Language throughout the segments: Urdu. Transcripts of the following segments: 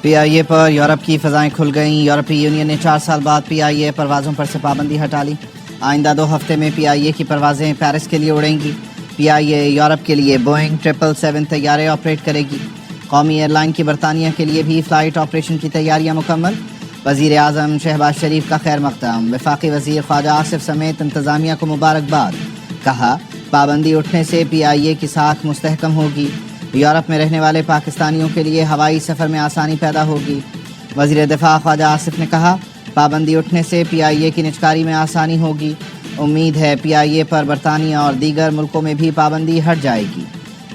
پی آئی اے پر یورپ کی فضائیں کھل گئیں. یورپی یونین نے 4 سال بعد پی آئی اے پروازوں پر سے پابندی ہٹا لی. آئندہ 2 ہفتے میں پی آئی اے کی پروازیں پیرس کے لیے اڑیں گی. پی آئی اے یورپ کے لیے بوئنگ 777 طیارے آپریٹ کرے گی. قومی ایئر لائن کی برطانیہ کے لیے بھی فلائٹ آپریشن کی تیاریاں مکمل. وزیر اعظم شہباز شریف کا خیر مقدم. وفاقی وزیر خواجہ آصف سمیت انتظامیہ کو مبارکباد. کہا پابندی اٹھنے سے پی آئی اے کی ساکھ مستحکم ہوگی. یورپ میں رہنے والے پاکستانیوں کے لیے ہوائی سفر میں آسانی پیدا ہوگی. وزیر دفاع خواجہ آصف نے کہا پابندی اٹھنے سے پی آئی اے کی نجکاری میں آسانی ہوگی. امید ہے پی آئی اے پر برطانیہ اور دیگر ملکوں میں بھی پابندی ہٹ جائے گی.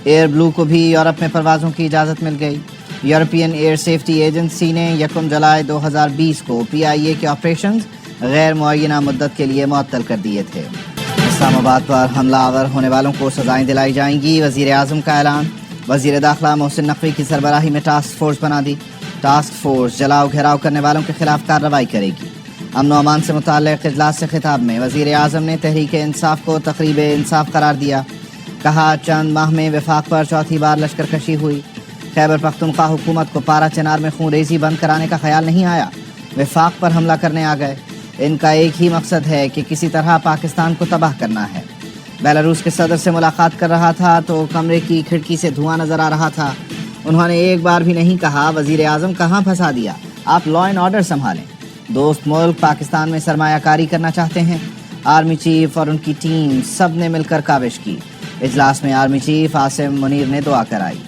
ایئر بلو کو بھی یورپ میں پروازوں کی اجازت مل گئی. یورپین ایئر سیفٹی ایجنسی نے 1 جولائی 2020 کو پی آئی اے کے آپریشنز غیر معینہ مدت کے لیے معطل کر دیے تھے. اسلام آباد پر حملہ آور ہونے والوں کو سزائیں دلائی جائیں گی. وزیر اعظم کا اعلان. وزیر داخلہ محسن نقوی کی سربراہی میں ٹاسک فورس بنا دی. ٹاسک فورس جلاؤ گھیراؤ کرنے والوں کے خلاف کارروائی کرے گی. امن و امان سے متعلق اجلاس سے خطاب میں وزیر اعظم نے تحریک انصاف کو تقریب انصاف قرار دیا. کہا چند ماہ میں وفاق پر چوتھی بار لشکر کشی ہوئی. خیبر پختونخوا حکومت کو پارا چنار میں خون ریزی بند کرانے کا خیال نہیں آیا. وفاق پر حملہ کرنے آ گئے. ان کا ایک ہی مقصد ہے کہ کسی طرح پاکستان کو تباہ کرنا ہے. بیلاروس کے صدر سے ملاقات کر رہا تھا تو کمرے کی کھڑکی سے دھواں نظر آ رہا تھا. انہوں نے ایک بار بھی نہیں کہا وزیر اعظم کہاں پھنسا دیا, آپ لا اینڈ آرڈر سنبھالیں. دوست ملک پاکستان میں سرمایہ کاری کرنا چاہتے ہیں. آرمی چیف اور ان کی ٹیم سب نے مل کر کاوش کی. اجلاس میں آرمی چیف عاصم منیر نے دعا کرائی.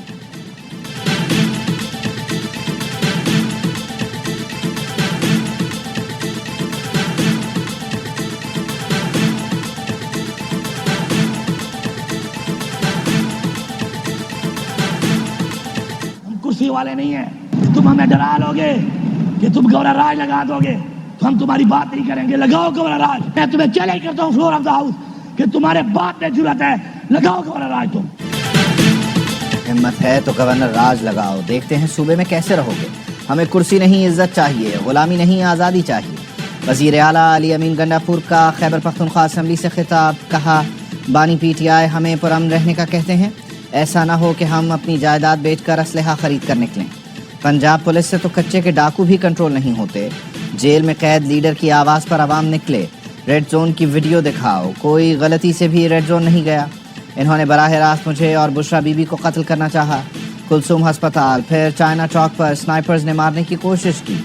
کرسی والے نہیں ہیں. تم ہمیں ڈرا لو گے کہ تم گورنر راج لگا دو گے تو ہم تمہاری بات نہیں کریں گے. لگاؤ گورنر راج. میں تمہیں چیلنج کرتا ہوں فلور آف دا ہاؤس کہ تمہارے بات میں جرأت ہے, لگاؤ گورنر راج. تم ہمت ہے تو گورنر راج لگاؤ. دیکھتے ہیں صوبے میں کیسے رہو گے. ہمیں کرسی نہیں عزت چاہیے, غلامی نہیں آزادی چاہیے. وزیر اعلیٰ علی امین گنڈاپور کا خیبر پختونخوا اسمبلی سے خطاب. کہا بانی پی ٹی آئی ہمیں پرامن رہنے کا کہتے ہیں. ایسا نہ ہو کہ ہم اپنی جائیداد بیچ کر اسلحہ خرید کر نکلیں. پنجاب پولیس سے تو کچے کے ڈاکو بھی کنٹرول نہیں ہوتے. جیل میں قید لیڈر کی آواز پر عوام نکلے. ریڈ زون کی ویڈیو دکھاؤ. کوئی غلطی سے بھی ریڈ زون نہیں گیا. انہوں نے براہ راست مجھے اور بشرا بی بی کو قتل کرنا چاہا. کلثوم ہسپتال پھر چائنا چوک پر سنائپرز نے مارنے کی کوشش کی.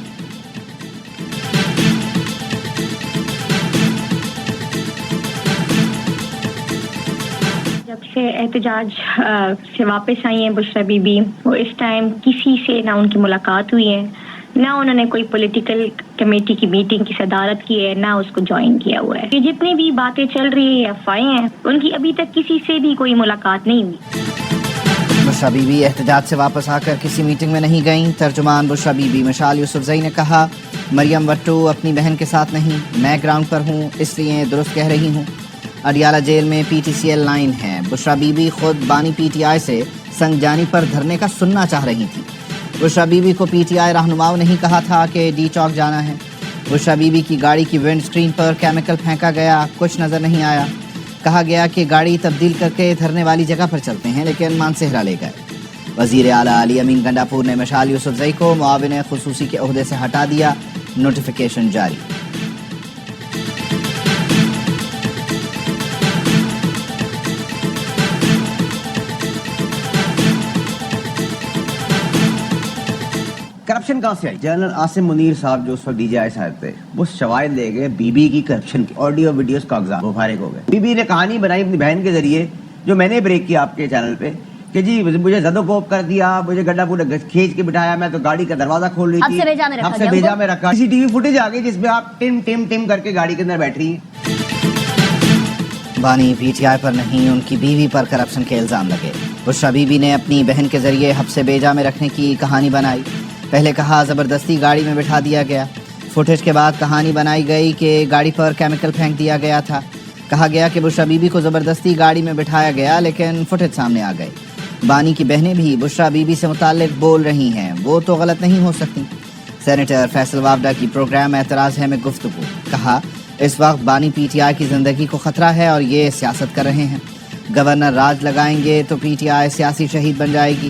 جب سے احتجاج سے واپس آئی ہیں بشرا بی بی, وہ اس ٹائم کسی سے نہ ان کی ملاقات ہوئی ہے, نہ انہوں نے کوئی پولیٹیکل کمیٹی کی میٹنگ کی صدارت کی ہے, نہ اس کو جوائن کیا ہوا ہے. یہ جتنی بھی باتیں چل رہی ہیں افواہیں ہیں, ان کی ابھی تک کسی سے بھی کوئی ملاقات نہیں ہوئی. بشرا بی بی احتجاج سے واپس آ کر کسی میٹنگ میں نہیں گئیں. ترجمان بشرا بی بی مشال یوسفزئی نے کہا مریم وٹو اپنی بہن کے ساتھ نہیں, میں گراؤنڈ پر ہوں اس لیے درست کہہ رہی ہوں. اڈیالہ جیل میں P T C L line ہے. بشرا بی بی خود بانی پی ٹی آئی سے سنگ جانی پر دھرنے کا سننا چاہ رہی تھی. بشرا بی بی کو پی ٹی آئی رہنماؤں نہیں کہا تھا کہ ڈی چوک جانا ہے. بشرا بی بی کی گاڑی کی ونڈ سکرین پر کیمیکل پھینکا گیا, کچھ نظر نہیں آیا. کہا گیا کہ گاڑی تبدیل کر کے دھرنے والی جگہ پر چلتے ہیں, لیکن مانسہرہ لے گئے. وزیر اعلیٰ علی امین گنڈاپور نے مشال یوسفزئی کو معاون خصوصی کے عہدے سے ہٹا دیا. نوٹیفیکیشن جاری. کرپشن کہاں سے آئی؟ جنرل عاصم منیر صاحب جو اس وقت ڈی جی آئی صاحب تھے, وہ شواہد لے گئے بی بی کی کرپشن کی, آڈیو ویڈیوز کاغذات وہ فارغ ہو گئے. بی بی نے کہانی بنائی اپنی بہن کے ذریعے, جو میں نے بریک کیا آپ کے چینل پہ, کہ جی مجھے زد و کوب کر دیا, مجھے گنڈاپور نے کھینچ کے بٹھایا, میں تو گاڑی کا دروازہ کھول رہی تھی, ہم سے بھیجا میں رکھا. سی ٹی وی فوٹیج آ گئی جس میں آپ ٹم ٹم ٹم کر کے گاڑی کے اندر بیٹھ رہی ہیں. بانی پی ٹی آئی پر نہیں, ان کی بیوی پر کرپشن کے الزام لگے. بشرا بی بی نے اپنی بہن کے ذریعے حبس بیجا میں رکھنے کی کہانی بنائی. پہلے کہا زبردستی گاڑی میں بٹھا دیا گیا. فوٹیج کے بعد کہانی بنائی گئی کہ گاڑی پر کیمیکل پھینک دیا گیا تھا. کہا گیا کہ بشرا بی بی کو زبردستی گاڑی میں بٹھایا گیا, لیکن فوٹیج سامنے آ گئی. بانی کی بہنیں بھی بشرا بی بی سے متعلق بول رہی ہیں, وہ تو غلط نہیں ہو سکتی. سینیٹر فیصل وابڈا کی پروگرام اعتراض ہے میں گفتگو. کہا اس وقت بانی پی ٹی آئی کی زندگی کو خطرہ ہے اور یہ سیاست کر رہے ہیں. گورنر راج لگائیں گے تو پی ٹی آئی سیاسی شہید بن جائے گی.